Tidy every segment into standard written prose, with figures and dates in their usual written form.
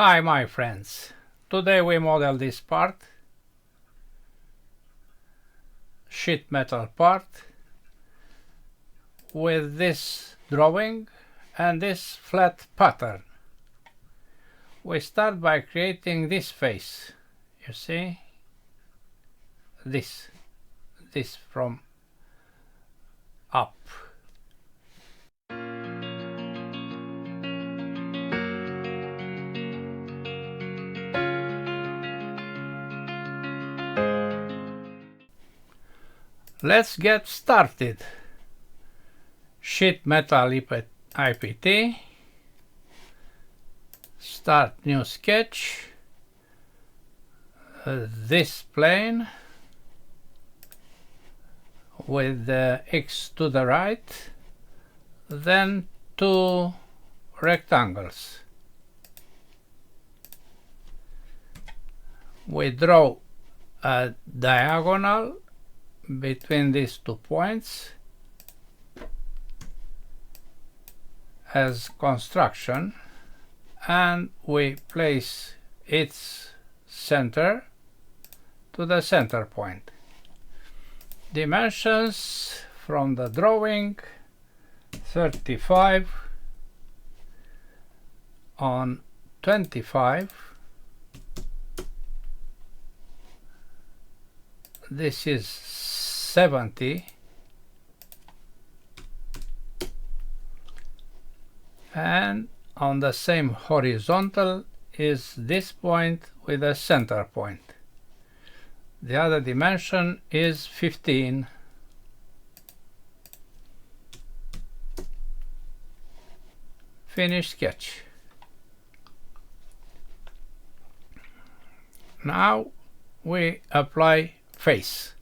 Hi my friends, today we model this part, sheet metal part, with this drawing and this flat pattern. We start by creating this face, you see, this from up. Let's get started. Sheet metal IPT, start new sketch, this plane with the X to the right, then two rectangles. We draw a diagonal between these 2 points as construction, and we place its center to the center point. Dimensions from the drawing: 35 on 25. This is 70, and on the same horizontal is this point with a center point. The other dimension is 15. Finish sketch. Now we apply face.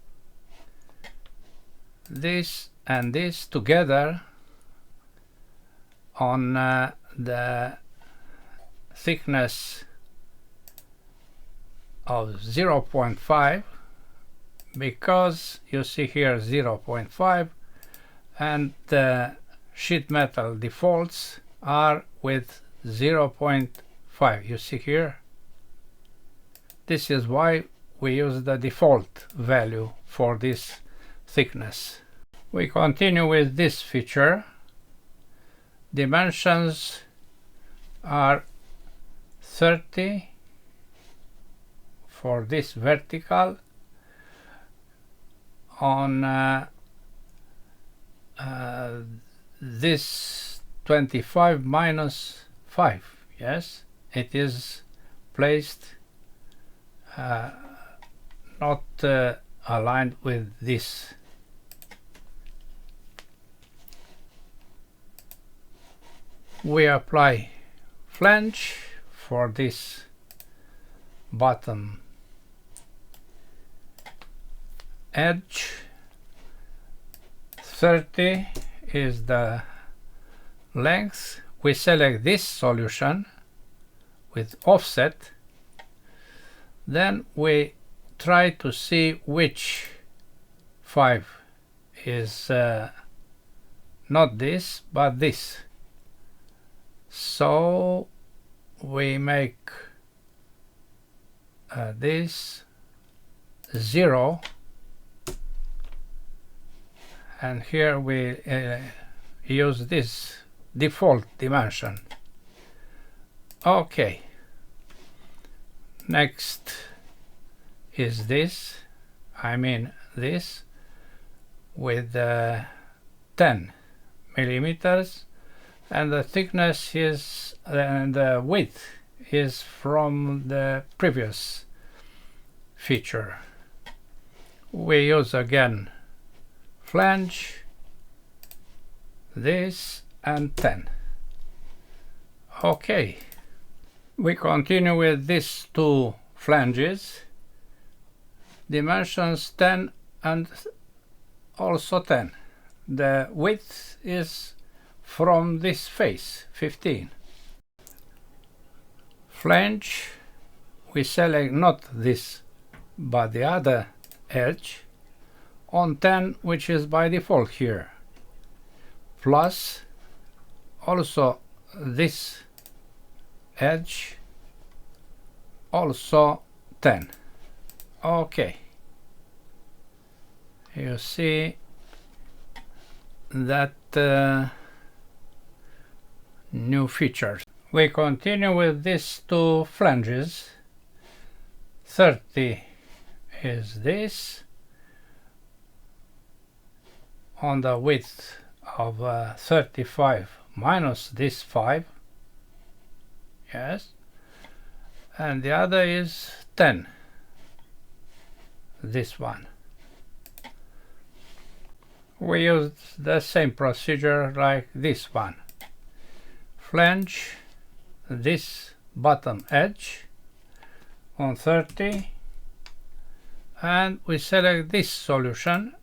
This and this together on the thickness of 0.5, because you see here 0.5 and the sheet metal defaults are with 0.5. You see here, this is why we use the default value for this thickness. We continue with this feature. Dimensions are 30 for this vertical on this 25 minus 5. Yes, it is placed not aligned with this. We apply flange for this bottom edge. 30 is the length. We select this solution with offset. Then we try to see which 5 is not this but this. So we make this 0, and here we use this default dimension. Okay, next is this, I mean this, with 10 millimeters, and the thickness is and the width is from the previous feature. We use again flange, this, and 10. Okay, we continue with these two flanges. Dimensions 10 and also 10. The width is from this face, 15. Flange, we select not this but the other edge on 10, which is by default here, plus also this edge also 10. Okay, you see that new features. We continue with these two flanges. 30 is this on the width of 35 minus this 5, yes, and the other is 10, this one. We use the same procedure like this one. Flange this bottom edge on 30 and we select this solution.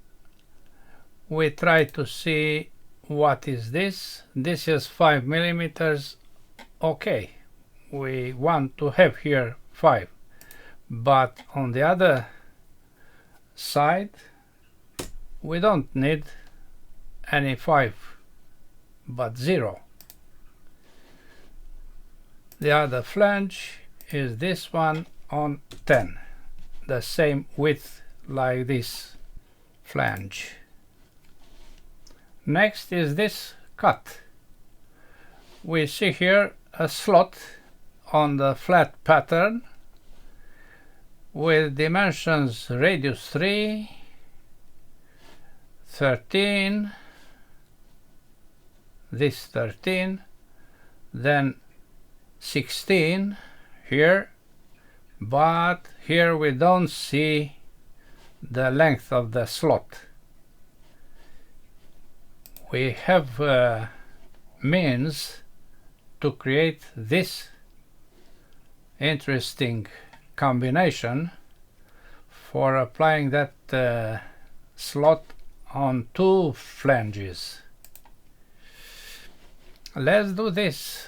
We try to see what is this. This is 5 millimeters. Okay, we want to have here 5, but on the other side we don't need any 5 but 0. The other flange is this one on 10, the same width like this flange. Next is this cut. We see here a slot on the flat pattern with dimensions radius 3, 13, this 13, then 16 here, but here we don't see the length of the slot. We have means to create this interesting combination for applying that slot on two flanges. Let's do this.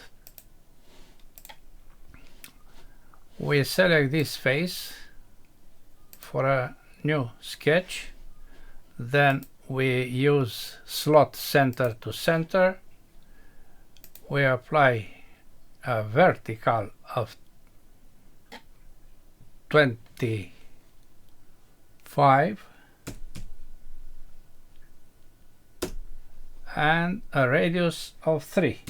We select this face for a new sketch, then we use slot center to center. We apply a vertical of 25 and a radius of 3.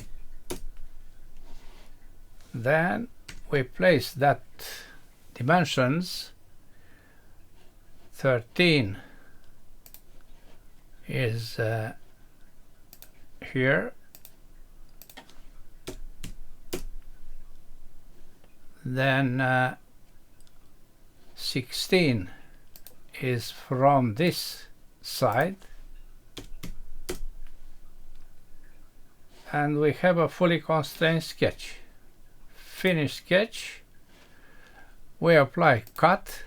Then we place that dimensions. 13 is here, then 16 is from this side, and we have a fully constrained sketch. Finish sketch. We apply cut,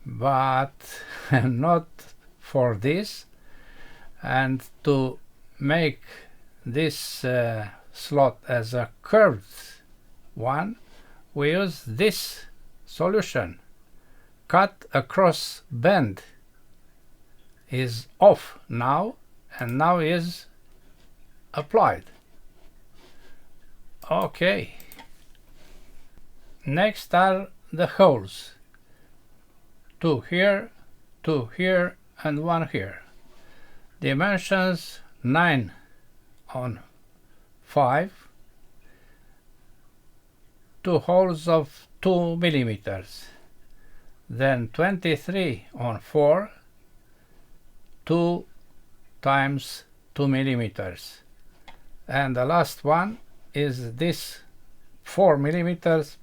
but not for this, and to make this slot as a curved one, we use this solution. Cut across bend is off now, and now is applied. Okay. Next are the holes. 2 here, 2 here, and 1 here. Dimensions 9 on 5. 2 holes of 2 millimeters. Then 23 on 4. 2 times 2 millimeters. And the last one is this 4 millimeters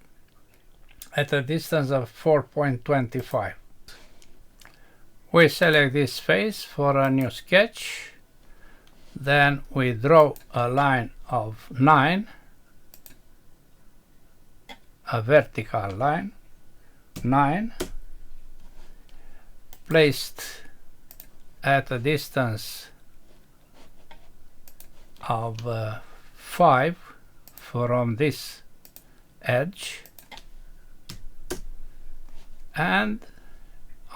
at a distance of 4.25. We select this face for a new sketch, then we draw a line of 9, a vertical line, 9, placed at a distance of 5 from this edge, and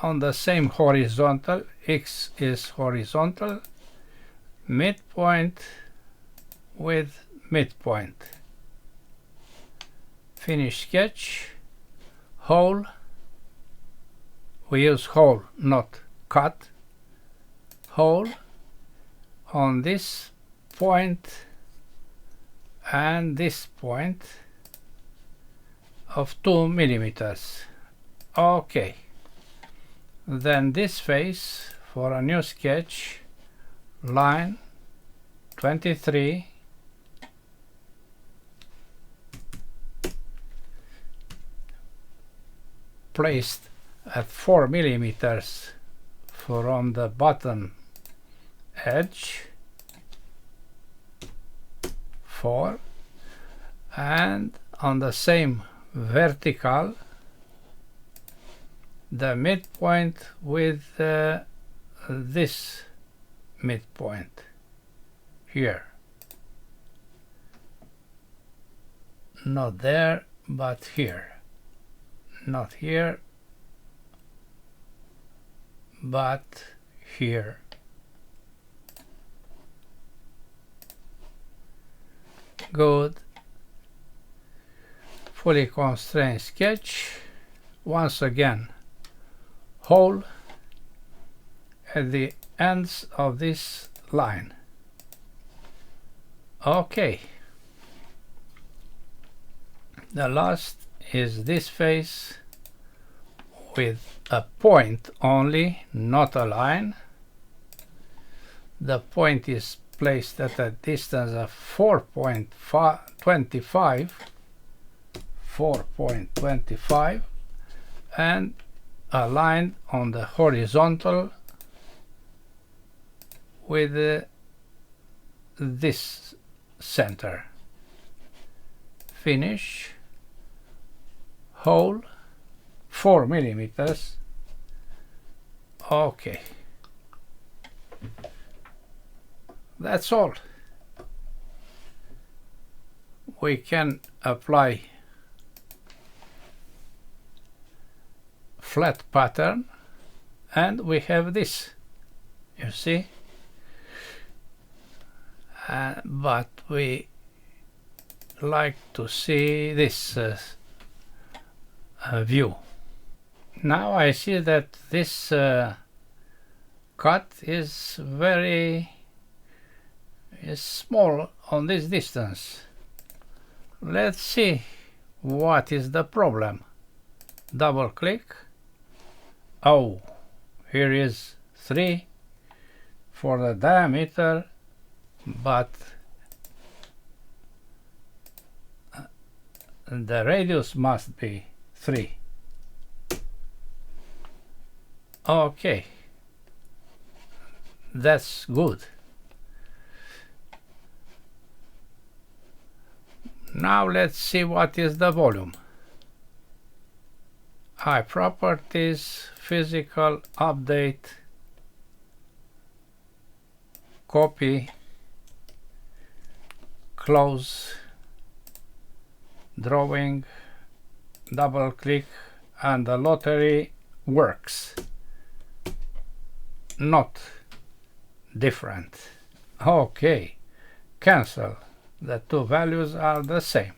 on the same horizontal, X is horizontal, midpoint with midpoint. Finish sketch, hole, we use hole, not cut, hole on this point and this point of 2 millimeters. Okay, then this face for a new sketch, line 23, placed at 4 millimeters from the bottom edge, 4, and on the same vertical the midpoint with this midpoint here, not there but here, not here but here. Good. Fully constrained sketch. Once again, hole at the ends of this line. Okay. The last is this face with a point only, not a line. The point is placed at a distance of 4.25 and aligned on the horizontal with this center. Finish, hole, 4 millimeters. Okay, that's all. We can apply flat pattern and we have this, you see, but we like to see this view. Now I see that this cut is very small on this distance. Let's see what is the problem. Double click. Oh, here is 3 for the diameter, but the radius must be 3. Okay, that's good. Now let's see what is the volume. High properties, physical, update, copy, close, drawing, double click, and the lottery works. Not different. Okay, cancel. The two values are the same.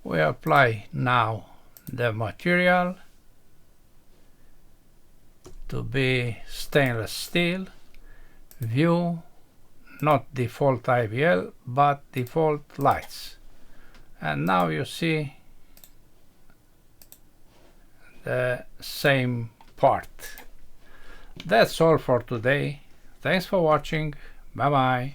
We apply now the material to be stainless steel, view, not default IBL but default lights, and now you see the same part. That's all for today. Thanks for watching. Bye bye.